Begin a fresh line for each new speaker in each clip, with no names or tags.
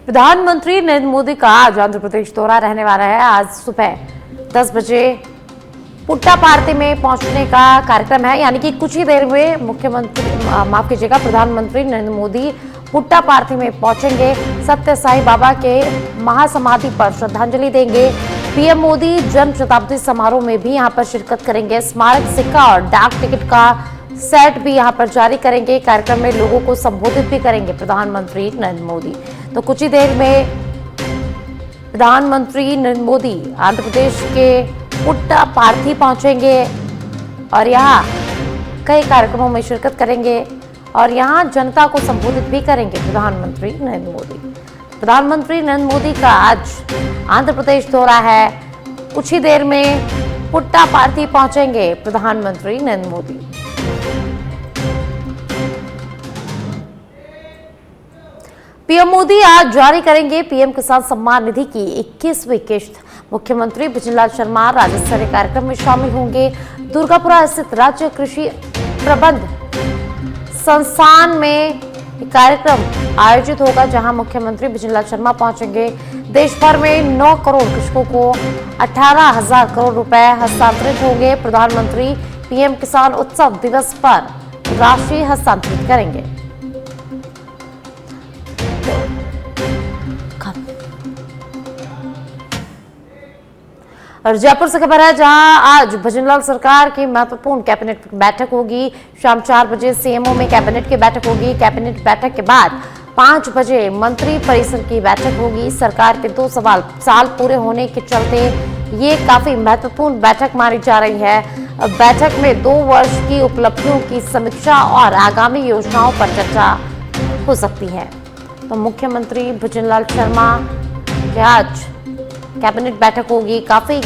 प्रधानमंत्री नरेंद्र मोदी का आज आंध्र प्रदेश दौरा रहने वाला है। आज सुबह 10 बजे पुट्टापार्थी में पहुंचने का कार्यक्रम है, यानी कि कुछ ही देर में प्रधानमंत्री नरेंद्र मोदी पुट्टापार्थी में पहुंचेंगे। सत्य साई बाबा के महासमाधि पर श्रद्धांजलि देंगे। पीएम मोदी जन शताब्दी समारोह में भी यहां पर शिरकत करेंगे। स्मारक सिक्का और डाक टिकट का सेट भी यहां पर जारी करेंगे। कार्यक्रम में लोगों को संबोधित भी करेंगे प्रधानमंत्री नरेंद्र मोदी। तो कुछ ही देर में प्रधानमंत्री नरेंद्र मोदी आंध्र प्रदेश के पुट्टापार्थी पहुंचेंगे और यहां कई कार्यक्रमों में शिरकत करेंगे और यहां जनता को संबोधित भी करेंगे प्रधानमंत्री नरेंद्र मोदी। प्रधानमंत्री नरेंद्र मोदी का आज आंध्र प्रदेश दौरा है। कुछ ही देर में पुट्टापार्थी पहुंचेंगे प्रधानमंत्री नरेंद्र मोदी। पीएम मोदी आज जारी करेंगे पीएम किसान सम्मान निधि की 21वीं किश्त। मुख्यमंत्री भजनलाल शर्मा राज्य स्तरीय कार्यक्रम में शामिल होंगे। दुर्गापुरा स्थित राज्य कृषि प्रबंध संस्थान में कार्यक्रम आयोजित होगा, जहां मुख्यमंत्री भजनलाल शर्मा पहुंचेंगे। देश भर में 9 करोड़ कृषकों को 18,000 करोड़ रुपए हस्तांतरित होंगे। प्रधानमंत्री पीएम किसान उत्सव दिवस पर राशि हस्तांतरित करेंगे। और जयपुर से खबर है, जहां आज भजनलाल सरकार की महत्वपूर्ण कैबिनेट बैठक होगी। शाम 4 बजे सीएमओ में कैबिनेट की बैठक होगी। कैबिनेट बैठक के बाद 5 बजे मंत्री परिषद की बैठक होगी। सरकार के 2 साल पूरे होने के चलते ये काफी महत्वपूर्ण बैठक मानी जा रही है। बैठक में 2 वर्ष की उपलब्धियों की समीक्षा और आगामी योजनाओं पर चर्चा हो सकती है। तो मुख्यमंत्री भजनलाल शर्मा की आज कैबिनेट बैठक होगी, काफी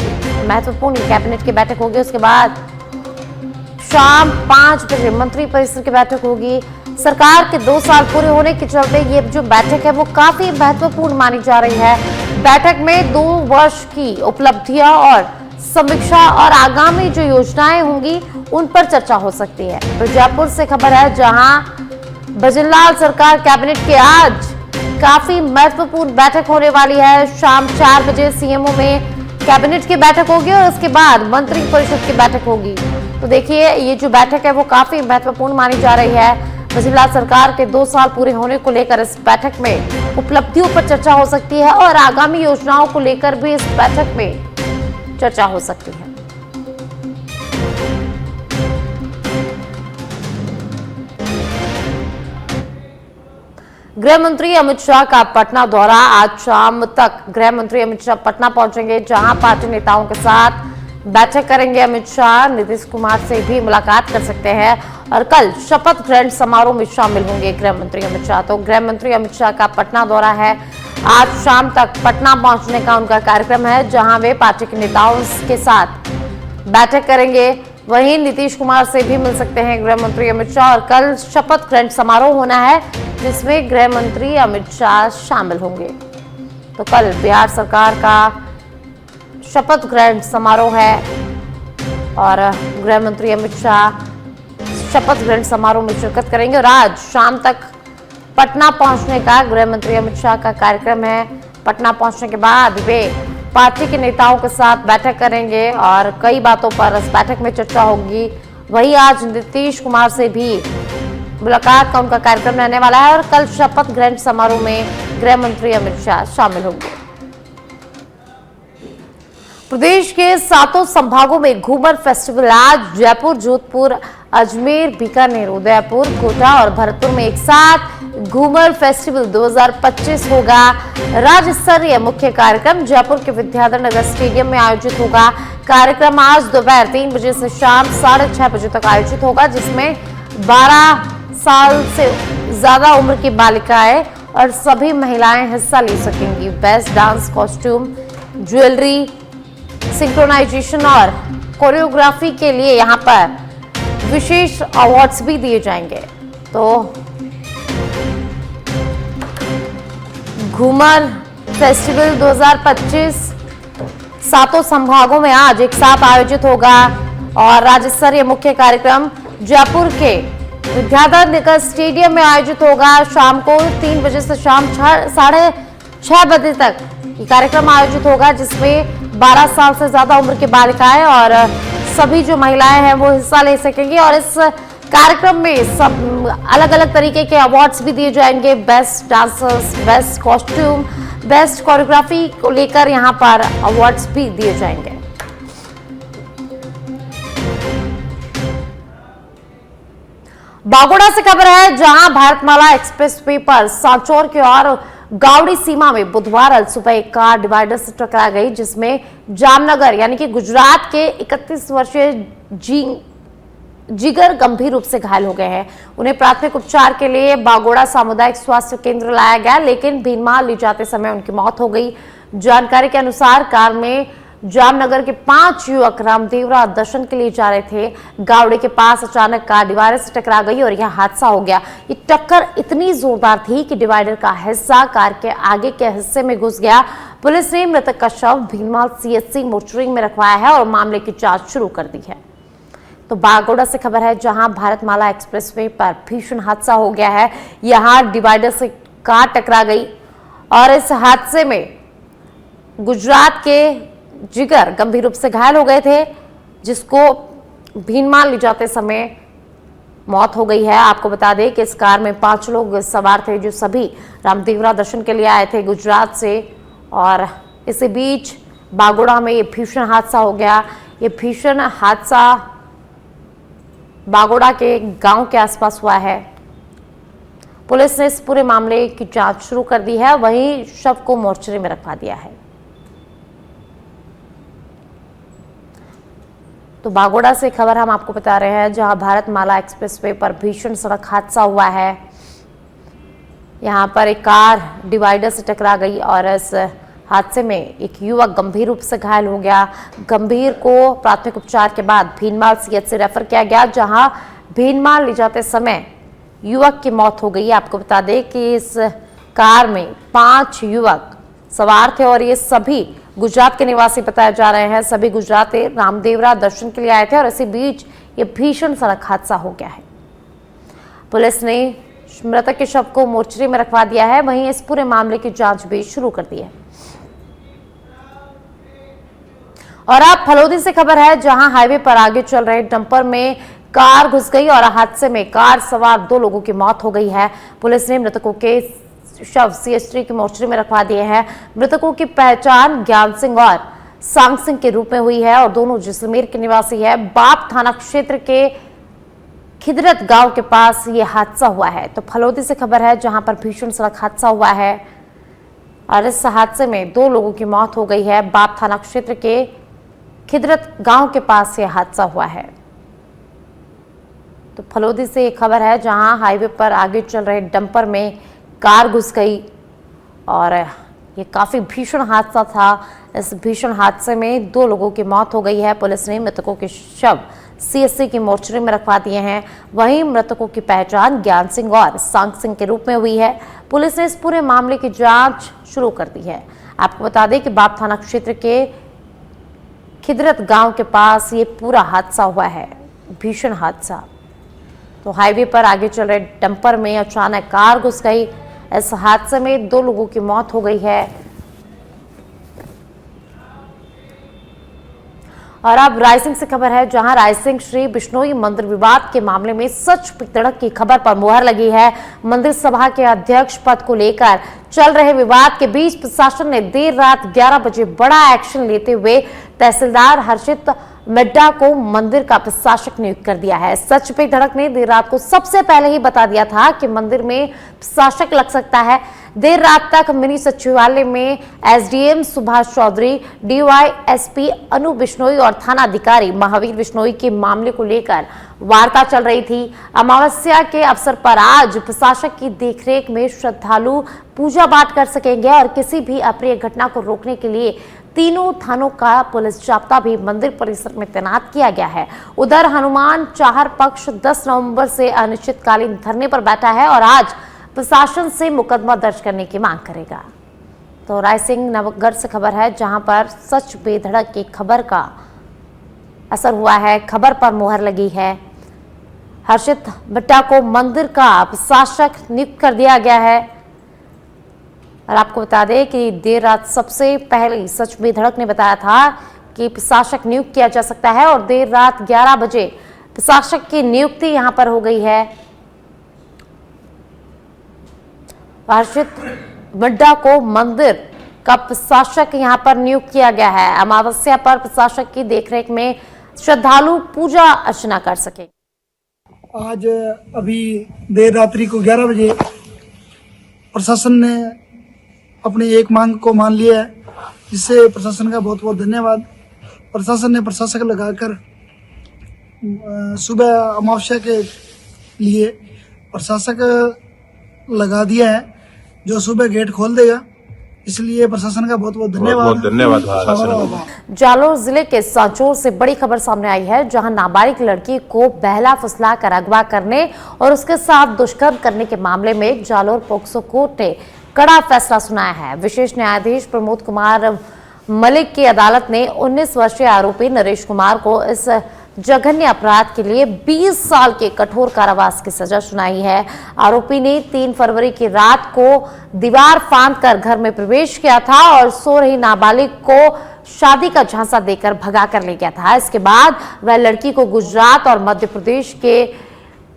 महत्वपूर्ण कैबिनेट की बैठक होगी। उसके बाद शाम 5 बजे मंत्री परिषद की बैठक होगी। सरकार के 2 साल पूरे होने के चलते ये जो बैठक है वो काफी महत्वपूर्ण मानी जा रही है। बैठक में 2 वर्ष की उपलब्धियां और समीक्षा और आगामी जो योजनाएं होंगी उन पर चर्चा हो सकती है। तो जयपुर से खबर है, जहां भजनलाल सरकार कैबिनेट के आज काफी महत्वपूर्ण बैठक होने वाली है। शाम 4 बजे सीएमओ में कैबिनेट की बैठक होगी और उसके बाद मंत्री परिषद की बैठक होगी। तो देखिए, ये जो बैठक है वो काफी महत्वपूर्ण मानी जा रही है। भजनलाल सरकार के 2 साल पूरे होने को लेकर इस बैठक में उपलब्धियों पर चर्चा हो सकती है और आगामी योजनाओं को लेकर भी इस बैठक में चर्चा हो सकती है। गृह मंत्री अमित शाह का पटना दौरा। आज शाम तक गृह मंत्री अमित शाह पटना पहुंचेंगे, जहां पार्टी नेताओं के साथ बैठक करेंगे। अमित शाह नीतीश कुमार से भी मुलाकात कर सकते हैं और कल शपथ ग्रहण समारोह में शामिल होंगे गृह मंत्री अमित शाह। तो गृह मंत्री अमित शाह का पटना दौरा है। आज शाम तक पटना पहुंचने का उनका कार्यक्रम है, जहां वे पार्टी के नेताओं के साथ बैठक करेंगे। वहीं नीतीश कुमार से भी मिल सकते हैं गृह मंत्री अमित शाह और कल शपथ ग्रहण समारोह होना है, जिसमें गृह मंत्री अमित शाह शामिल होंगे। तो कल बिहार सरकार का शपथ ग्रहण समारोह है और गृह मंत्री अमित शाह शपथ ग्रहण समारोह में शिरकत करेंगे और आज शाम तक पटना पहुंचने का गृह मंत्री अमित शाह का कार्यक्रम है। पटना पहुंचने के बाद वे पार्टी के नेताओं के साथ बैठक करेंगे और कई बातों पर इस बैठक में चर्चा होगी। वहीं आज नीतीश कुमार से भी मुलाकात का उनका कार्यक्रम रहने वाला है और कल शपथ ग्रहण समारोह में गृह मंत्री अमित शाह शामिल होंगे। प्रदेश के 7 संभागों में घूमर फेस्टिवल आज जयपुर, जोधपुर, अजमेर, बीकानेर, उदयपुर, कोटा और भरतपुर में एक साथ घूमर फेस्टिवल 2025 होगा। राज्य स्तरीय मुख्य कार्यक्रम जयपुर के विद्याधर नगर स्टेडियम में आयोजित होगा। कार्यक्रम आज दोपहर 3 बजे से शाम 6:30 बजे तक आयोजित होगा, जिसमें 12 साल से ज्यादा उम्र की बालिकाएं और सभी महिलाएं हिस्सा ले सकेंगी। Best dance costume, jewellery, synchronisation और कोरियोग्राफी के लिए यहां पर विशेष अवार्ड्स भी दिए जाएंगे। तो घूमर फेस्टिवल 2025 7 संभागों में आज एक साथ आयोजित होगा और राज्य स्तरीय मुख्य कार्यक्रम जयपुर के विद्याधर नगर स्टेडियम में आयोजित होगा। शाम को 3 बजे से शाम 6:30 6 बजे तक ये कार्यक्रम आयोजित होगा, जिसमें 12 साल से ज्यादा उम्र की बालिकाएं और सभी जो महिलाएं हैं वो हिस्सा ले सकेंगी। और इस कार्यक्रम में सब अलग अलग तरीके के अवार्ड्स भी दिए जाएंगे। Best dancers, best costume, best choreography को लेकर यहाँ पर अवार्ड्स भी दिए जाएंगे। बागोड़ा से खबर है, जहां भारतमाला एक्सप्रेसवे पर सांचौर की ओर गावड़ी सीमा में बुधवार सुबह एक कार डिवाइडर से टकरा गई, जिसमें जामनगर यानी कि गुजरात के 31 वर्षीय जिगर गंभीर रूप से घायल हो गए हैं। उन्हें प्राथमिक उपचार के लिए बागोड़ा सामुदायिक स्वास्थ्य केंद्र लाया गया, लेकिन भीनमाल ले जाते समय उनकी मौत हो गई। जानकारी के अनुसार कार में जामनगर के 5 युवक रामदेवरा दर्शन के लिए जा रहे थे। गावड़े के पास अचानक कार डिवाइडर से टकरा गई और यह हादसा हो गया। ये टक्कर इतनी जोरदार थी कि डिवाइडर का हिस्सा कार के आगे के हिस्से में घुस गया। पुलिस ने मृतक का शव भीनमाल CHC मोर्चरी में रखवाया है और मामले की जांच शुरू कर दी है। तो बागोड़ा से खबर है, जहां भारतमाला एक्सप्रेसवे पर भीषण हादसा हो गया है। यहां डिवाइडर से कार टकरा गई और इस हादसे में गुजरात के जिगर गंभीर रूप से घायल हो गए थे, जिसको भीनमाल ले जाते समय मौत हो गई है। आपको बता दें कि इस कार में 5 लोग सवार थे, जो सभी रामदेवरा दर्शन के लिए आए थे गुजरात से। और इसी बीच बागोड़ा में ये भीषण हादसा हो गया। ये भीषण हादसा बागोड़ा के गांव के आसपास हुआ है। पुलिस ने इस पूरे मामले की जांच शुरू कर दी है, वहीं शव को मोर्चरी में रखवा दिया है। तो बागोड़ा से खबर हम आपको बता रहे हैं, जहां भारतमाला एक्सप्रेसवे पर भीषण सड़क हादसा हुआ है। यहां पर एक कार डिवाइडर से टकरा गई और इस हादसे में एक युवक गंभीर रूप से घायल हो गया। गंभीर को प्राथमिक उपचार के बाद भीनमाल CHC रेफर किया गया, जहां भीनमाल ले जाते समय युवक की मौत हो गई। आपको बता दें कि इस कार में 5 युवक सवार थे और ये सभी गुजरात के निवासी बताए जा रहे हैं। सभी गुजरात रामदेवरा दर्शन के लिए आए थे और इसी बीच ये भीषण सड़क हादसा हो गया है। पुलिस ने मृतक के शव को मोर्चरी में रखवा दिया है, वहीं इस पूरे मामले की जांच भी शुरू कर दी है। और अब फलोदी से खबर है, जहां हाईवे पर आगे चल रहे डंपर में कार घुस गई और हादसे में कार सवार 2 लोगों की मौत हो गई है। पुलिस ने मृतकों के शव CHC की मोर्चरी में रखवा दिए हैं। मृतकों की पहचान ज्ञान सिंह और सांग सिंह के रूप में हुई है और दोनों जैसलमेर के निवासी है। बाप थाना क्षेत्र के खिदरत गांव के पास ये हादसा हुआ है। तो फलोदी से खबर है, जहां पर भीषण सड़क हादसा हुआ है और इस हादसे में 2 लोगों की मौत हो गई है। बाप थाना क्षेत्र के खिदरत गांव के पास यह हादसा हुआ है। तो फलोदी से एक खबर है, जहां हाईवे पर आगे चल रहे डंपर में कार घुस गई और ये काफी भीषण हादसा था। इस भीषण हादसे में 2 लोगों की मौत हो गई है। पुलिस ने मृतकों के शव CHC की मोर्चरी में रखवा दिए हैं। वहीं मृतकों की पहचान ज्ञान सिंह और सांग सिंह के रूप में हुई है। पुलिस ने इस पूरे मामले की जांच शुरू कर दी है। आपको बता दें कि बाप थाना क्षेत्र के खिदरत गांव के पास ये पूरा हादसा हुआ है, भीषण हादसा। तो हाईवे पर आगे चल रहे डंपर में अचानक कार घुस गई। इस हादसे में 2 लोगों की मौत हो गई है। और अब रायसिंह से खबर है, जहां रायसिंह श्री बिश्नोई मंदिर विवाद के मामले में सच पे तड़क की खबर पर मुहर लगी है। मंदिर सभा के अध्यक्ष पद को लेकर चल रहे विवाद के बीच प्रशासन ने देर रात 11 बजे बड़ा एक्शन लेते हुए तहसीलदार हर्षित मिड्डा को मंदिर का प्रशासक नियुक्त कर दिया है। सच पे धड़क ने देर रात को सबसे पहले ही बता दिया था कि मंदिर में प्रशासक लग सकता है। देर रात तक मिनी सचिवालय में SDM सुभाष चौधरी, DYSP अनु बिश्नोई और थाना अधिकारी महावीर बिश्नोई के मामले को लेकर वार्ता चल रही थी। अमावस्या के अवसर पर आज प्रशासक की देखरेख में श्रद्धालु पूजा पाठ कर सकेंगे और किसी भी अप्रिय घटना को रोकने के लिए तीनों थानों का पुलिस जाब्ता भी मंदिर परिसर में तैनात किया गया है। उधर हनुमान चाहर पक्ष 10 नवंबर से अनिश्चितकालीन धरने पर बैठा है और आज प्रशासन से मुकदमा दर्ज करने की मांग करेगा। तो रायसिंह नगर से खबर है, जहां पर सच बेधड़क की खबर का असर हुआ है, खबर पर मुहर लगी है। हर्षित मिड्डा को मंदिर का प्रशासक नियुक्त कर दिया गया है। और आपको बता दें कि देर रात सबसे पहले सच में धड़क ने बताया था कि प्रशासक नियुक्त किया जा सकता है और देर रात 11 बजे प्रशासक की नियुक्ति यहां पर हो गई है। हर्षित मिड्ढा को मंदिर का प्रशासक यहां पर नियुक्त किया गया है। अमावस्या पर प्रशासक की देखरेख में श्रद्धालु पूजा अर्चना कर सके।
आज अभी देर रात्रि को 11 बजे प्रशासन ने अपनी एक मांग को मान लिया है, जिससे प्रशासन का बहुत बहुत धन्यवाद। प्रशासन ने प्रशासक लगाकर सुबह अमावस्या के लिए प्रशासक लगा दिया है, जो सुबह गेट खोल देगा। इसलिए प्रशासन का बहुत बहुत धन्यवाद।
जालोर जिले के सांचौर से बड़ी खबर सामने आई है, जहां नाबालिग लड़की को बहला फुसलाकर अगवा करने और उसके साथ दुष्कर्म करने के मामले में जालोर पोक्सो कोर्ट ने कड़ा फैसला सुनाया है। विशेष न्यायाधीश प्रमोद कुमार मलिक की अदालत ने 19 वर्षीय आरोपी नरेश कुमार को इस जघन्य अपराध के लिए 20 साल के कठोर कारावास की सजा सुनाई है। आरोपी ने 3 फरवरी की रात को दीवार फांदकर घर में प्रवेश किया था और सो रही नाबालिग को शादी का झांसा देकर भगा कर ले गया था। इसके बाद वह लड़की को गुजरात और मध्य प्रदेश के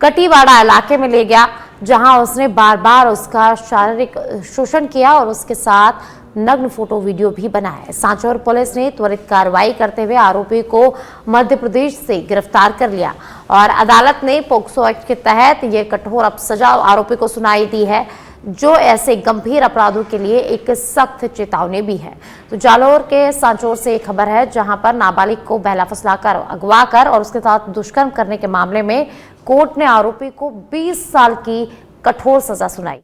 कटीवाड़ा इलाके में ले गया, जहां उसने बार बार उसका शारीरिक शोषण किया और उसके साथ नग्न फोटो वीडियो भी बनाए। सांचौर पुलिस ने त्वरित कार्रवाई करते हुए आरोपी को मध्य प्रदेश से गिरफ्तार कर लिया और अदालत ने पोक्सो एक्ट के तहत यह कठोर सजा आरोपी को सुनाई दी है, जो ऐसे गंभीर अपराधों के लिए एक सख्त चेतावनी भी है। तो जालोर के सांचौर से एक खबर है, जहां पर नाबालिग को बहला फुसलाकर अगवा कर और उसके साथ दुष्कर्म करने के मामले में कोर्ट ने आरोपी को 20 साल की कठोर सजा सुनाई।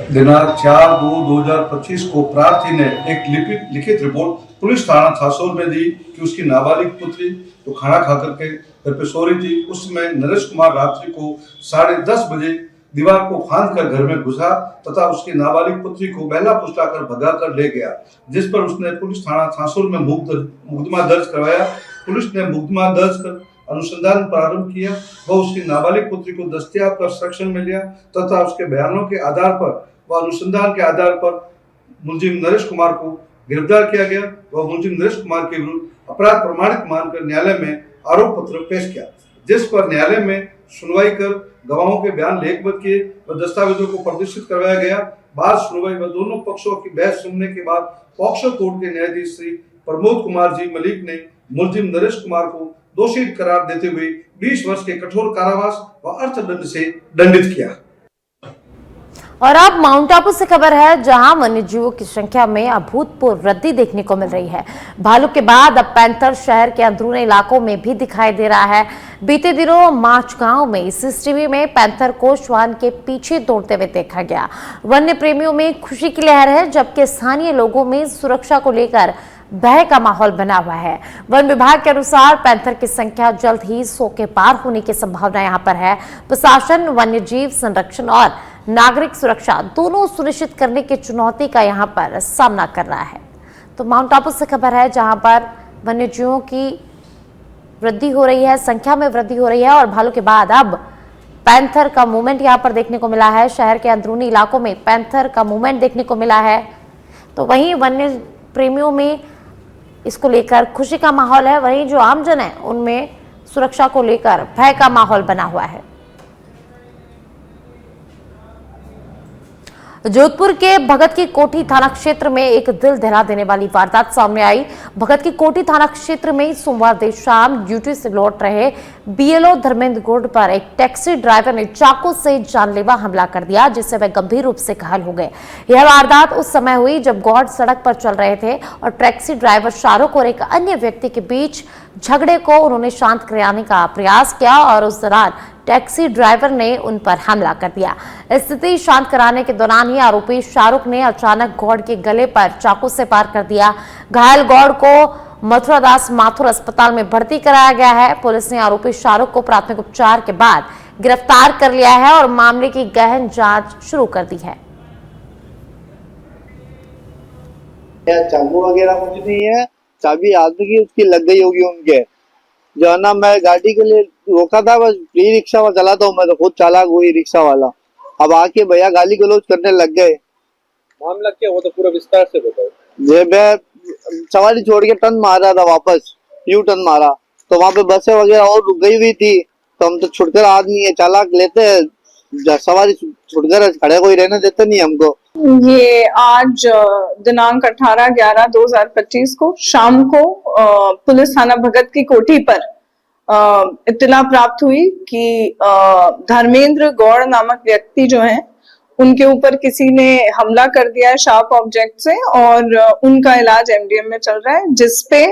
दिनांक 4/2/2025 को प्रार्थी ने एक लिखित रिपोर्ट पुलिस थाना छासोल में दी कि उसकी नाबालिग पुत्री तो खाना खा करके घर पे सो रही थी। उस समय नरेश कुमार रात्रि को 10:30 बजे दीवार को फांदकर घर में घुसा तथा उसकी नाबालिग पुत्री को बहला फुसलाकर भगा कर ले गया, जिस पर उसने पुलिस थाना छासोल में मुकदमा दर्ज करवाया। पुलिस ने मुकदमा दर्ज कर अनुसंधान प्रारंभ किया व उसकी नाबालिग पुत्री को दस्तयाब कर संरक्षण में लिया तथा उसके बयानों के आधार पर व अनुसंधान के आधार पर मुलजिम नरेश कुमार को गिरफ्तार किया गया व मुलजिम नरेश कुमार के विरुद्ध अपराध प्रमाणित मानकर न्यायालय में आरोप पत्र पेश किया, जिस पर न्यायालय में सुनवाई कर गवाहों के बयान लेखबद्ध किए व दस्तावेजों को प्रदर्शित करवाया गया। बाद सुनवाई व दोनों पक्षों की बहस सुनने के बाद पॉक्सो कोर्ट के न्यायाधीश श्री प्रमोद कुमार जी मलिक ने मुलजिम नरेश कुमार को दोषी करार देते हुए 20 वर्ष के कठोर कारावास व अर्थदंड से दंडित किया।
और अब माउंट आबू से खबर है, जहां वन्यजीवों की संख्या में अभूतपूर्व वृद्धि देखने को मिल रही है। भालू के बाद अब पैंथर शहर के अंदरूनी इलाकों में भी दिखाई दे रहा है। बीते दिनों मार्च गांव में सीसीटीवी में पैंथर को श्वान के पीछे दौड़ते हुए देखा गया। वन्य प्रेमियों में खुशी की लहर है, जबकि स्थानीय लोगों में सुरक्षा को लेकर भय का माहौल बना हुआ है। वन विभाग के अनुसार पैंथर की संख्या जल्द ही 100 के पार होने की संभावना यहां पर है। प्रशासन वन्यजीव संरक्षण और नागरिक सुरक्षा दोनों सुनिश्चित करने की चुनौती का यहां पर सामना कर रहा है। तो माउंट आबू से खबर है, जहां पर वन्यजीवों की वृद्धि हो रही है, संख्या में वृद्धि हो रही है और भालू के बाद अब पैंथर का मूवमेंट यहां पर देखने को मिला है। शहर के अंदरूनी इलाकों में पैंथर का मूवमेंट देखने को मिला है। तो वहीं वन्य प्रेमियों में इसको लेकर खुशी का माहौल है, वहीं जो आमजन है उनमें सुरक्षा को लेकर भय का माहौल बना हुआ है। जोधपुर के भगत की कोठी थाना क्षेत्र में एक दिल दहला देने वाली वारदात सामने आई। भगत की कोठी थाना क्षेत्र में सोमवार देर शाम ड्यूटी से लौट रहे बीएलओ धर्मेंद्र गौड़ पर एक टैक्सी ड्राइवर ने चाकू से जानलेवा हमला कर दिया, जिससे वह गंभीर रूप से घायल हो गए। यह वारदात उस समय हुई जब गौड़ सड़क पर चल रहे थे और टैक्सी ड्राइवर शाहरुख और एक अन्य व्यक्ति के बीच झगड़े को उन्होंने शांत कराने का प्रयास किया और उस दौरान टैक्सी ड्राइवर ने उन पर हमला कर दिया। स्थिति शांत कराने के दौरान ही आरोपी शाहरुख ने अचानक गौड़ के गले पर चाकू से वार कर दिया। घायल गौड़ को मथुरादास माथुर अस्पताल में भर्ती कराया गया है। पुलिस ने आरोपी शाहरुख को प्राथमिक उपचार के बाद गिरफ्तार कर लिया है और मामले की गहन जांच शुरू कर दी है।
चाकू वगैरह कुछ नहीं है, चाबी आदमी की उसकी लग गई होगी उनके। जो है ना, मैं गाड़ी के लिए रोका था, बस फ्री रिक्शा चलाता हूँ मैं, तो खुद चालाक हुई रिक्शा वाला। अब आके भैया गाली गलौज करने लग गए।
मामला क्या हुआ था, पूरा विस्तार से बताओ।
ये मैं सवारी छोड़ के टर्न मार रहा था, वापस यू टर्न मारा तो वहां पे बसें वगैरह और रुक गई हुई थी। तो हम तो छुटकर आदमी है, चालाक लेते हैं, सवारी छुटकर खड़े कोई रहने देते नहीं हमको।
ये आज दिनांक 18/11/2025 को शाम को पुलिस थाना भगत की कोठी पर इत्तला प्राप्त हुई कि धर्मेंद्र गौड़ नामक व्यक्ति जो हैं उनके ऊपर किसी ने हमला कर दिया है शार्प ऑब्जेक्ट से और उनका इलाज एमडीएम में चल रहा है, जिसपे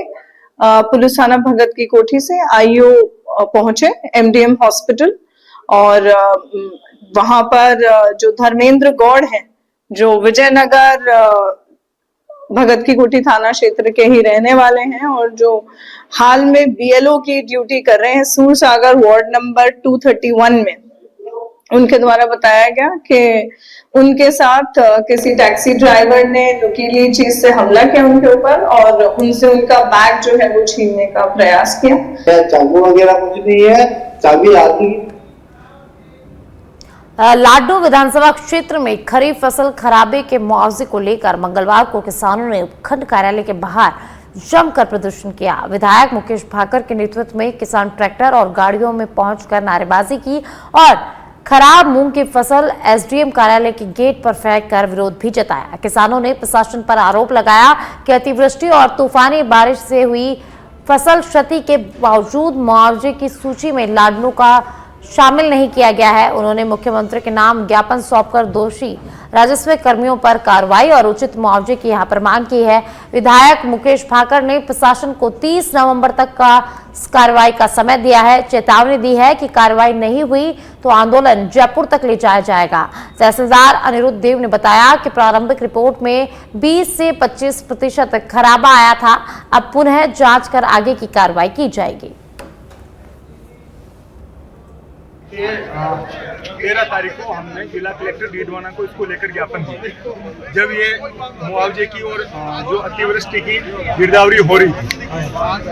पुलिस थाना भगत की कोठी से आईओ पहुंचे एमडीएम हॉस्पिटल और वहां पर जो धर्मेंद्र गौड़ हैं जो विजयनगर भगत की कोठी थाना क्षेत्र के ही रहने वाले हैं और जो हाल में बीएलओ की ड्यूटी कर रहे हैं सूरसागर वार्ड नंबर 231 में, उनके द्वारा बताया गया कि उनके साथ किसी टैक्सी ड्राइवर ने नुकीली चीज से हमला किया उनके ऊपर और उनसे उनका बैग जो है वो छीनने का प्रयास किया।
चाकू वगैरह कुछ नहीं है, चाबी आती।
लाडू विधानसभा क्षेत्र में खरीफ फसल खराबे के मुआवजे को लेकर मंगलवार को किसानों ने उपखंड कार्यालय के बाहर जमकर प्रदर्शन किया। विधायक मुकेश भाकर के नेतृत्व में किसान ट्रैक्टर और गाड़ियों में पहुंचकर नारेबाजी की और खराब मूंग की फसल एसडीएम कार्यालय के गेट पर फेंक कर विरोध भी जताया। किसानों ने प्रशासन पर आरोप लगाया कि अतिवृष्टि और तूफानी बारिश से हुई फसल क्षति के बावजूद मुआवजे की सूची में लाडनू का शामिल नहीं किया गया है। उन्होंने मुख्यमंत्री के नाम ज्ञापन सौंपकर दोषी राजस्व कर्मियों पर कार्रवाई और उचित मुआवजे की यहां पर मांग की है। विधायक मुकेश भाकर ने प्रशासन को 30 नवंबर तक का कार्रवाई का समय दिया है। चेतावनी दी है कि कार्रवाई नहीं हुई तो आंदोलन जयपुर तक ले जाया जाएगा। तहसीलदार अनिरुद्ध देव ने बताया कि प्रारंभिक रिपोर्ट में 20 से 25% खराबा आया था। अब पुनः जांच कर आगे की कार्रवाई की जाएगी।
13 तारीख को हमने जिला कलेक्टर डीडवाना को इसको लेकर ज्ञापन किया। जब ये मुआवजे की और जो अतिवृष्टि की गिरदावरी हो रही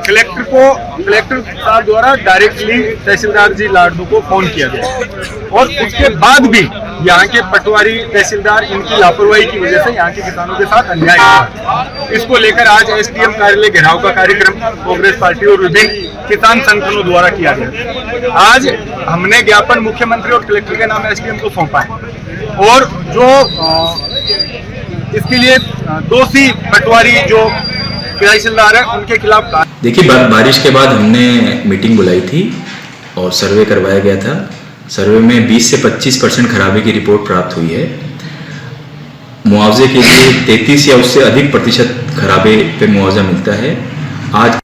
कलेक्टर साहब द्वारा डायरेक्टली तहसीलदार जी लाडू को फोन किया गया और उसके बाद भी यहाँ के पटवारी तहसीलदार इनकी लापरवाही की वजह से यहाँ के किसानों के साथ अन्याय हुआ। इसको लेकर आज एसडीएम कार्यालय घेराव का कार्यक्रम कांग्रेस पार्टी और विभिन्न किसान संगठनों द्वारा किया गया। आज हमने ज्ञापन मुख्यमंत्री और कलेक्टर के नाम एसडीएम को सौंपा है और जो इसके लिए दोषी पटवारी जो तहसीलदार है उनके खिलाफ।
देखिए, बारिश के बाद हमने मीटिंग बुलाई थी और सर्वे करवाया गया था। सर्वे में 20 से 25% खराबी की रिपोर्ट प्राप्त हुई है। मुआवजे के लिए 33 या उससे अधिक प्रतिशत खराबे पे मुआवजा मिलता है। आज